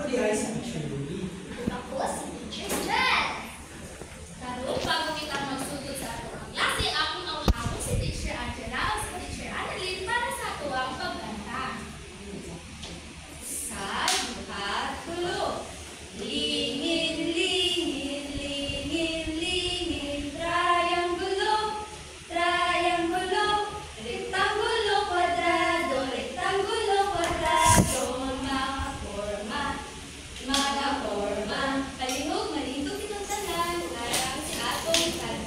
Ako di ay sa Teacher Louie. Ako si Teacher Jen. Karon bago kita magsugod sa atong klase, akong auhamon si Teacher Angela o si Teacher Annalyn para sa atuang pagbanta. Sa duha, tulo. Lingin, lingin, lingin, lingin, triangulo, triangulo, rektangulo, kwadrado, mga forma, palihog, malindog itong tanan, harang si atong tanan.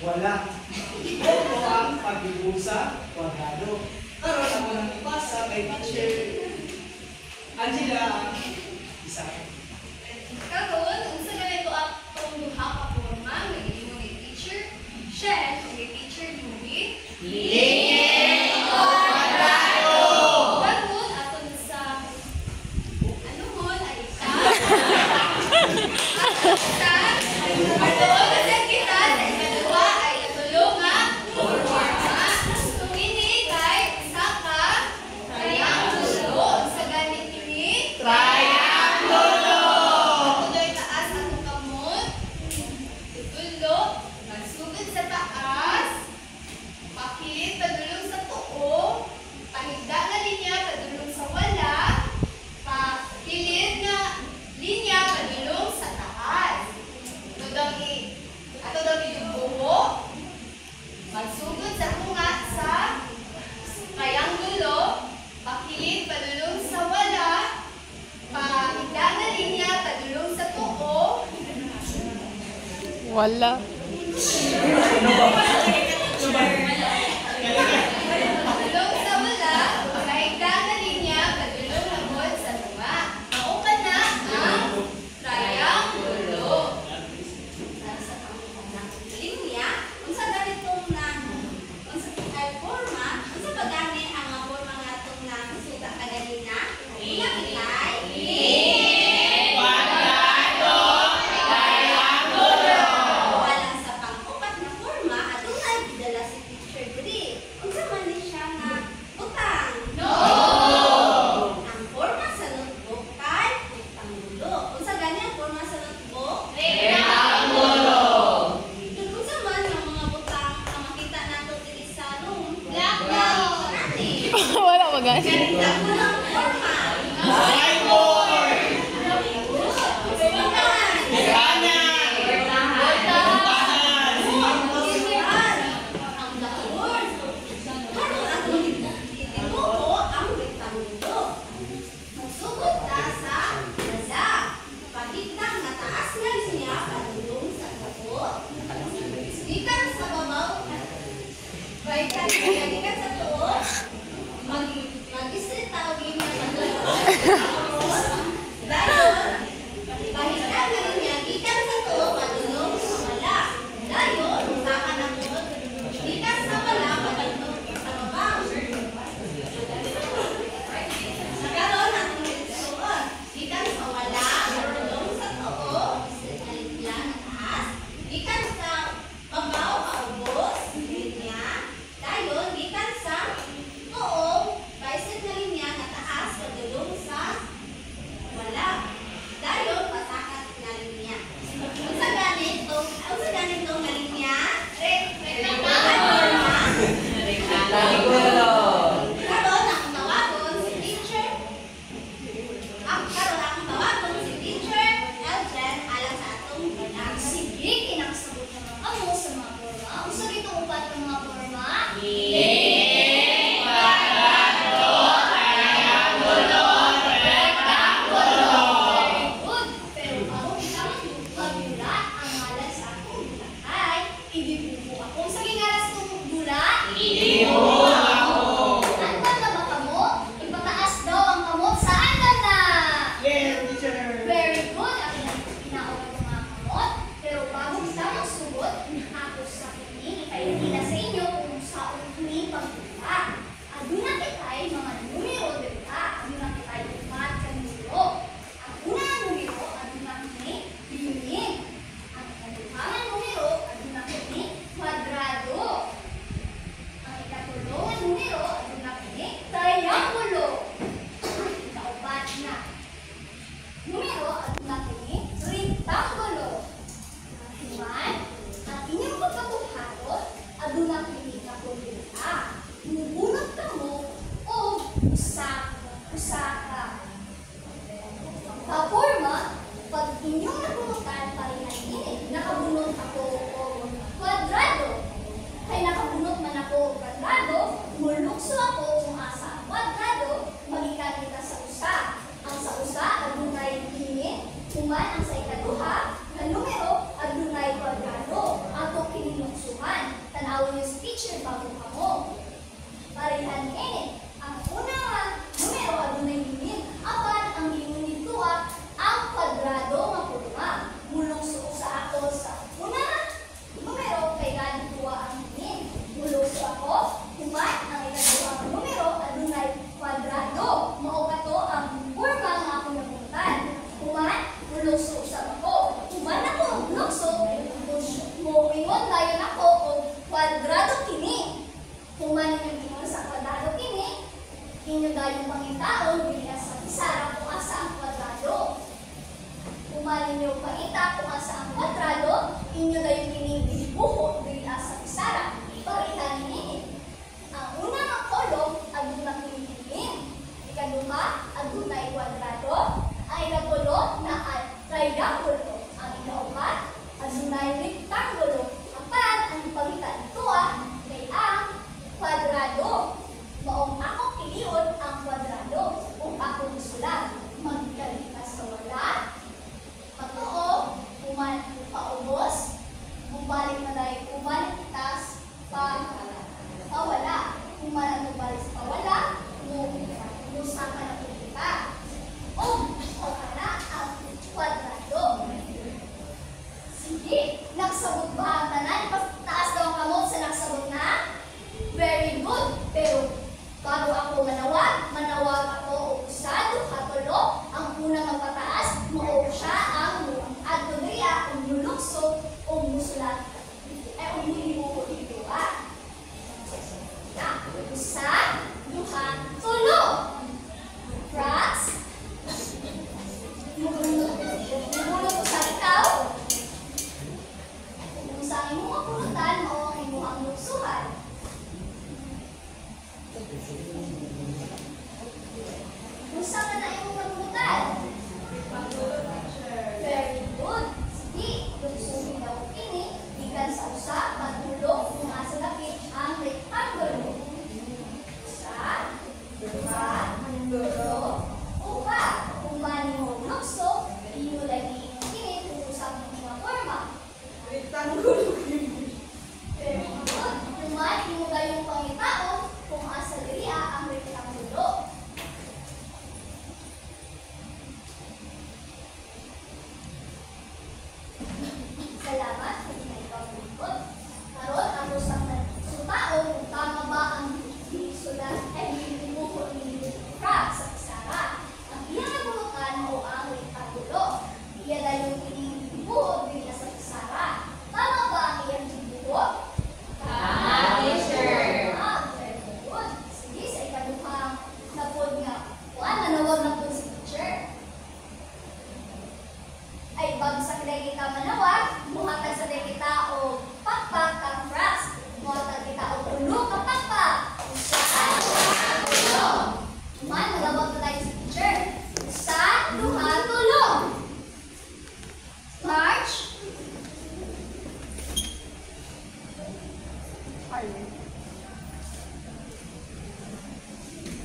Wala. Ito ang pag-ibig sa kwadrado. Karon ako nang ipasa kay teacher Angela isa. Karon, unsa ganito atong duha ka porma nga giingon ni teacher Shen ug ni teacher Louie? Linya o kwadrado. Karon aton sa ano hon ay isa. Aton sa kita sa ikadua ay katulong nga porma. Kung ini kay isa ka triangulo sa ganit ini triangulo. Tuloy taas atong kamot. Tulo, magsugod sa taas. Pakit padulong sa tuo. Pahigda nga linya padulong sa wala. Pakilid nga linya padulong sa taas. Ato daw idubuho. Magsugod sa bunga sa triangulo. Pakilid padulong sa wala. Pahigda nga linya padulong sa tuo. Wala. Padulong sa wala, pahigda nga linya padulong hangod sa tunga. Maupan na ang triangulo. Linya, unsa ganitong na unsa ay forma, unsa ba gani ang mga forma nga atong nasugat kaganina? Una kitay walang sa pang-upat na forma adunay gidala si teacher diri. Unsa man ni siya nga butang? Ang forma sa notebook kay rektangulo. Unsa gani ang forma sa notebook? Unsa man ang mga butang ang makita nato diri sa room? Blackboard. Wala ba guys? Rektangulo ang forma. Mag-isip tawag yun Human ang sa ikaduha, na numero, adunay kwadrado. Ato kininuksuhan. Tanawin niyo sa teacher bago kamo. inyo dayong pangitaon dili sa pisara kung asa ang kwadrado. Umali niyo pangita kung asa ang kwadrado, inyo dayong kining dibuho dili sa pisara. Parihan ini. Ang una nga kolom aduna kining. Ikaduha adunay kwadrado. Ang ikadulo na ay triangulo. Ang ikaupat adunay rectangulo. Apat ang pangita ito ay ang kwadrado. Maong ako piliyon ang kwadrado kung ako gusulat. Magkalita sa wala. Patuo, paubos, bumalik na dahil bumalik itas, pawala. Bumalik na balik sa pawala, nusa ka na kita. O ka na ang kwadrado. Sige, nagsabot ba ang tanan? Taas daw ang kamot sa nagsabot na? Very good. Pero bago ako manawag ako o usado, katulo, ang unang magpataas, mao siya ang adunaya, ang nulukso, o musulat. Ay, ang nilibuko dito, Usa, duha, tulo. Franz, mumulot ko sa ikaw. Kung sa imong kapulutan, mao ang imong luksuhan. Usa ka na imong kapulutan. Very good. Sige, luksuhin daw kini, gikan sa usa, matulog, kung asa lapit ang rectangulo. Usa, duha, tulo, upat. Kung mani mo lukso, iyo lagi kini kung usap ng mga forma. Rectangulo. Very good. Kung mani mo gayong pangitaon, kung asa diriya ang rectangulo. Salamat kung may pagbutot. Karon ang usap na sutao kung tama ba ang sulat ay dibuho ni Franz sa pisara. Ang iyang nabulutan o ang rectangulo. Iya dayong dibuho din sa pisara. Tama ba ang iyang dibuho? Tama, teacher. Very good. Sige, sa ikaduhang napod nga. Nanawag na po si teacher. Ay, bago sa kita manawag, muhatag sa kita o pakpak kang Franz. Muhatag kita o ulo ka pakpak. Usa, duha, tulo. Nagabag na tayo sa teacher. Usa, duha, tulo. March.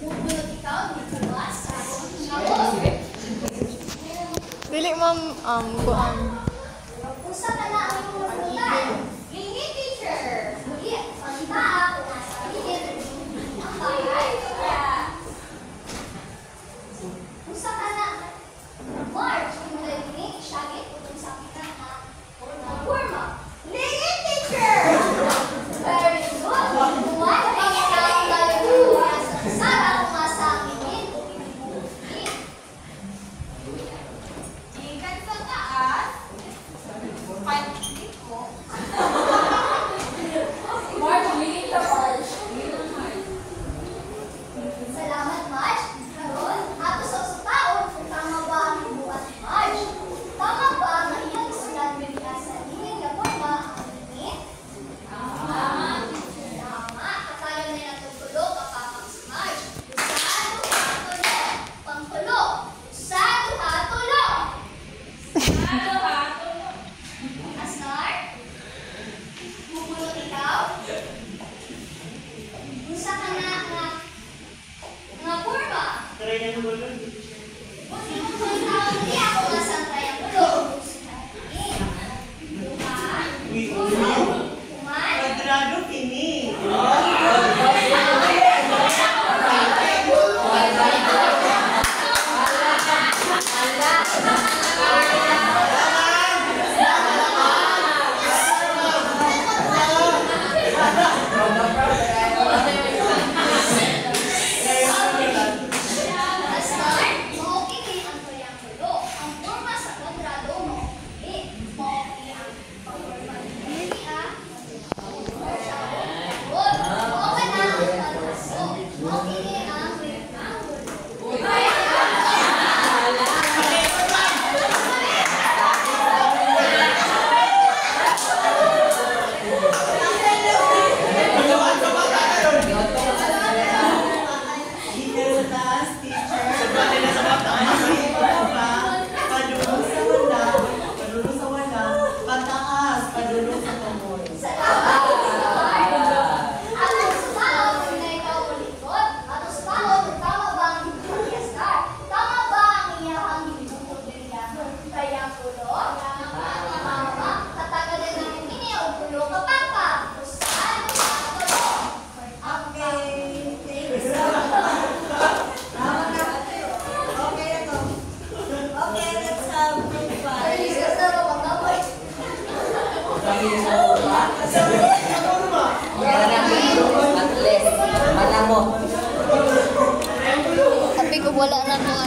Mubulot ikaw, dito ba? Sa Dili ma'am, kuan. usa ka na ang imong nabulutan. Lingit, teacher. Muli, pangita, kung nasa lingit. Ang bagay. Usa ka na. March, kung mula lingit, syagit, kung sa kita na forma. Lingit, teacher! Very good. Kung ano ang ikaw galing sa Sara, kung asa ang lingit, Ikan sa taas. Pansin ko. March, umilit na March. salamat, March. Karon, ato sa usutaon kung tama ba ang buhat ni March. Tama ba ang iyang sulat bilang sa lingit na forma ang lingit? Tama. Katayon na natutulog kapapang si March. Usa, duha, tulo. Pangtulo. Usa, duha, tulo. Asnar? Mumulot ikaw? Usa ka na nga forma. Triangulo. Kung sino mo ang tawag di ako nga sa triangulo. Duha. Tulo. Kuman. Kwadrado kini. Asnar? wala na mga